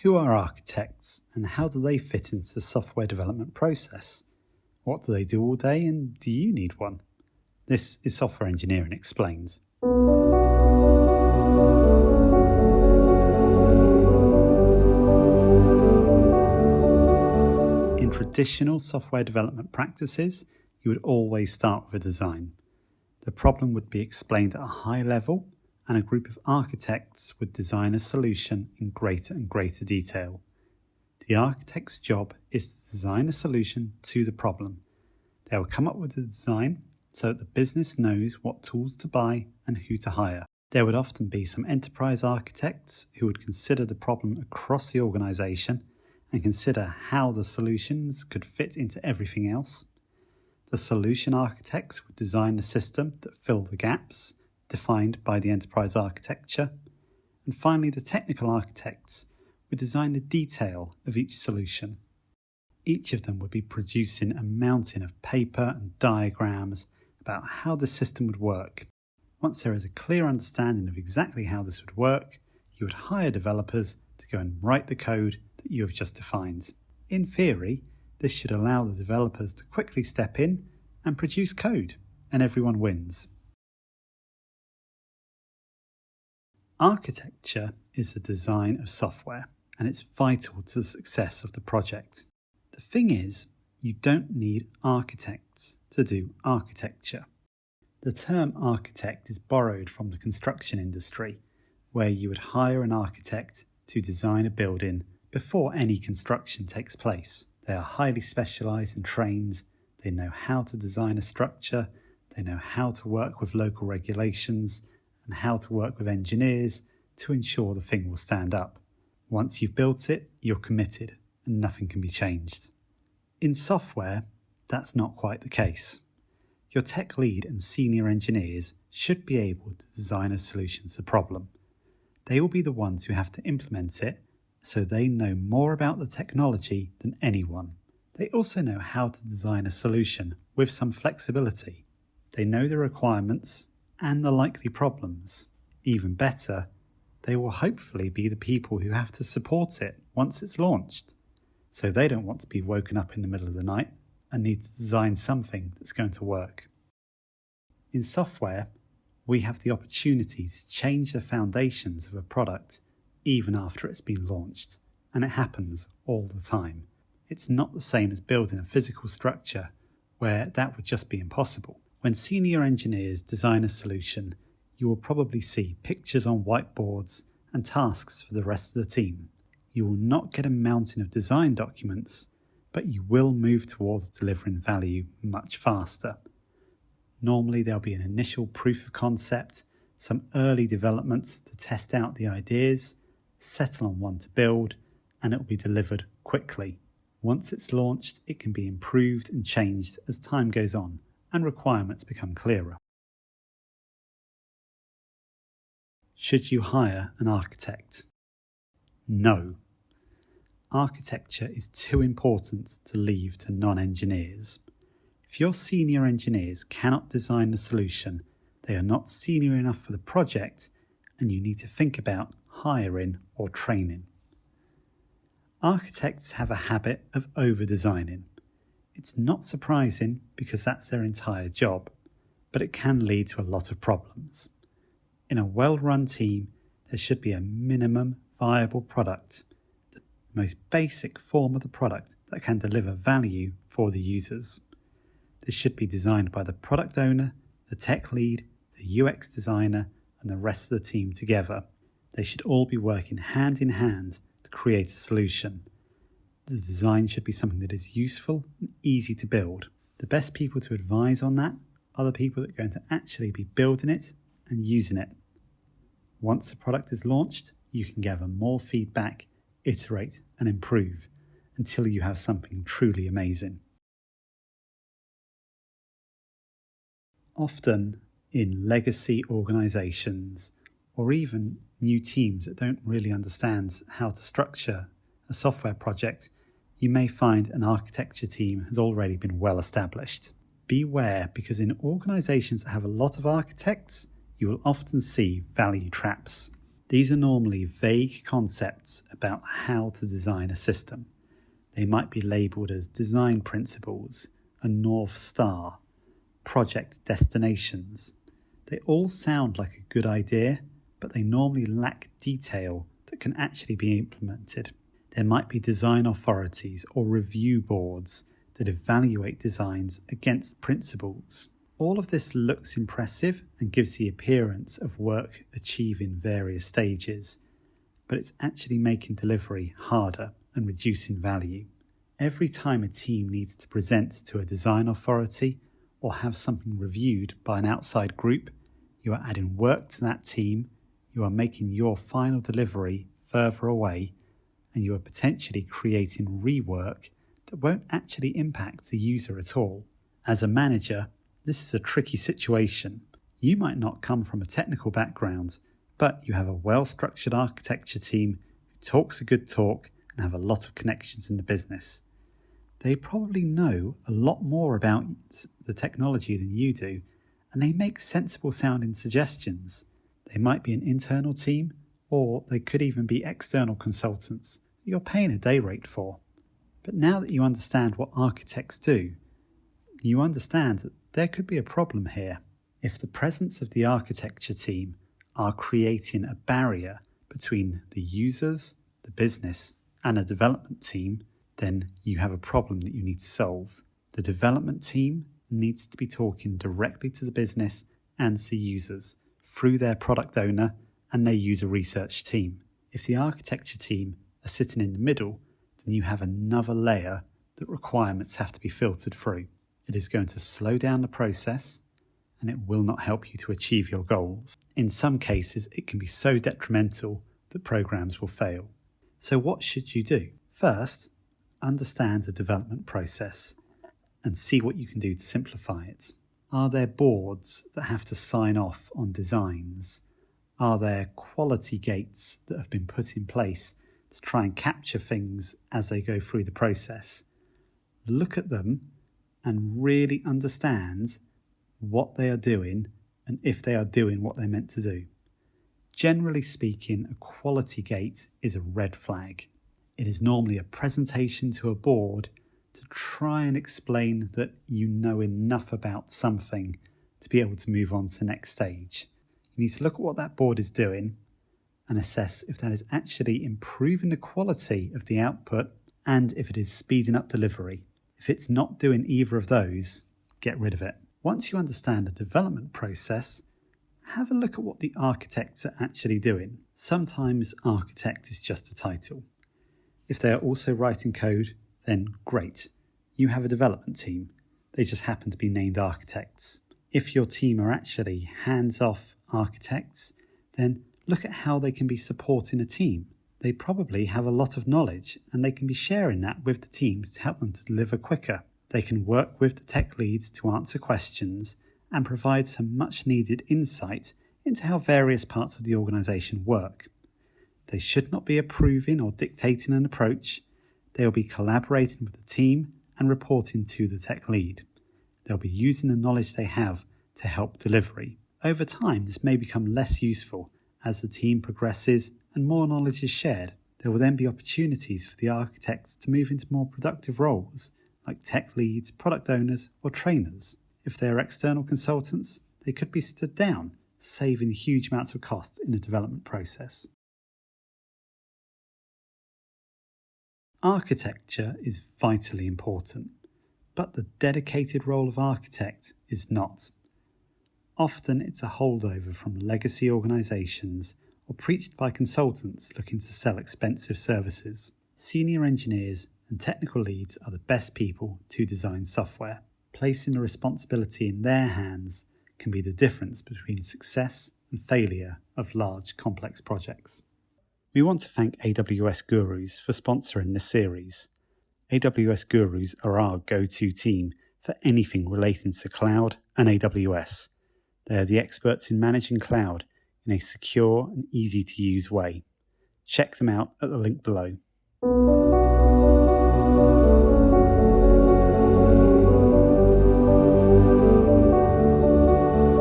Who are architects and how do they fit into the software development process? What do they do all day and do you need one? This is Software Engineering Explained. In traditional software development practices, you would always start with a design. The problem would be explained at a high level, and a group of architects would design a solution in greater and greater detail. The architect's job is to design a solution to the problem. They will come up with a design so that the business knows what tools to buy and who to hire. There would often be some enterprise architects who would consider the problem across the organisation and consider how the solutions could fit into everything else. The solution architects would design a system that filled the gaps defined by the enterprise architecture. And finally, the technical architects would design the detail of each solution. Each of them would be producing a mountain of paper and diagrams about how the system would work. Once there is a clear understanding of exactly how this would work, you would hire developers to go and write the code that you have just defined. In theory, this should allow the developers to quickly step in and produce code, and everyone wins. Architecture is the design of software, and it's vital to the success of the project. The thing is, you don't need architects to do architecture. The term architect is borrowed from the construction industry, where you would hire an architect to design a building before any construction takes place. They are highly specialised and trained, they know how to design a structure, they know how to work with local regulations, and how to work with engineers to ensure the thing will stand up. Once you've built it, you're committed and nothing can be changed. In software, that's not quite the case. Your tech lead and senior engineers should be able to design a solution to the problem. They will be the ones who have to implement it, so they know more about the technology than anyone. They also know how to design a solution with some flexibility. They know the requirements and the likely problems. Even better, they will hopefully be the people who have to support it once it's launched, so they don't want to be woken up in the middle of the night and need to design something that's going to work. In software, we have the opportunity to change the foundations of a product even after it's been launched, and it happens all the time. It's not the same as building a physical structure where that would just be impossible. When senior engineers design a solution, you will probably see pictures on whiteboards and tasks for the rest of the team. You will not get a mountain of design documents, but you will move towards delivering value much faster. Normally there'll be an initial proof of concept, some early development to test out the ideas, settle on one to build, and it will be delivered quickly. Once it's launched, it can be improved and changed as time goes on and requirements become clearer. Should you hire an architect? No. Architecture is too important to leave to non-engineers. If your senior engineers cannot design the solution, they are not senior enough for the project, and you need to think about hiring or training. Architects have a habit of over-designing. It's not surprising because that's their entire job, but it can lead to a lot of problems. In a well-run team, there should be a minimum viable product, the most basic form of the product that can deliver value for the users. This should be designed by the product owner, the tech lead, the UX designer, and the rest of the team together. They should all be working hand in hand to create a solution. The design should be something that is useful and easy to build. The best people to advise on that are the people that are going to actually be building it and using it. Once the product is launched, you can gather more feedback, iterate and improve until you have something truly amazing. Often in legacy organisations or even new teams that don't really understand how to structure a software project, you may find an architecture team has already been well established. Beware, because in organisations that have a lot of architects, you will often see value traps. These are normally vague concepts about how to design a system. They might be labelled as design principles, a North Star, project destinations. They all sound like a good idea, but they normally lack detail that can actually be implemented. There might be design authorities or review boards that evaluate designs against principles. All of this looks impressive and gives the appearance of work achieving various stages, but it's actually making delivery harder and reducing value. Every time a team needs to present to a design authority or have something reviewed by an outside group, you are adding work to that team, you are making your final delivery further away, and you are potentially creating rework that won't actually impact the user at all. As a manager, this is a tricky situation. You might not come from a technical background, but you have a well-structured architecture team who talks a good talk and have a lot of connections in the business. They probably know a lot more about the technology than you do, and they make sensible sounding suggestions. They might be an internal team, or they could even be external consultants that you're paying a day rate for. But now that you understand what architects do, you understand that there could be a problem here. If the presence of the architecture team are creating a barrier between the users, the business, and a development team, then you have a problem that you need to solve. The development team needs to be talking directly to the business and to users through their product owner and their user research team. If the architecture team are sitting in the middle, then you have another layer that requirements have to be filtered through. It is going to slow down the process and it will not help you to achieve your goals. In some cases, it can be so detrimental that programs will fail. So what should you do? First, understand the development process and see what you can do to simplify it. Are there boards that have to sign off on designs? Are there quality gates that have been put in place to try and capture things as they go through the process? Look at them and really understand what they are doing and if they are doing what they're meant to do. Generally speaking, a quality gate is a red flag. It is normally a presentation to a board to try and explain that you know enough about something to be able to move on to the next stage. You need to look at what that board is doing and assess if that is actually improving the quality of the output and if it is speeding up delivery. If it's not doing either of those, get rid of it. Once you understand the development process, have a look at what the architects are actually doing. Sometimes architect is just a title. If they are also writing code, then great. You have a development team. They just happen to be named architects. If your team are actually hands-off architects, then look at how they can be supporting a team. They probably have a lot of knowledge and they can be sharing that with the teams to help them to deliver quicker. They can work with the tech leads to answer questions and provide some much needed insight into how various parts of the organisation work. They should not be approving or dictating an approach. They will be collaborating with the team and reporting to the tech lead. They'll be using the knowledge they have to help delivery. Over time, this may become less useful as the team progresses and more knowledge is shared. There will then be opportunities for the architects to move into more productive roles, like tech leads, product owners, or trainers. If they are external consultants, they could be stood down, saving huge amounts of costs in the development process. Architecture is vitally important, but the dedicated role of architect is not. Often it's a holdover from legacy organisations or preached by consultants looking to sell expensive services. Senior engineers and technical leads are the best people to design software. Placing the responsibility in their hands can be the difference between success and failure of large, complex projects. We want to thank AWS Gurus for sponsoring this series. AWS Gurus are our go-to team for anything relating to cloud and AWS. They are the experts in managing cloud in a secure and easy-to-use way. Check them out at the link below.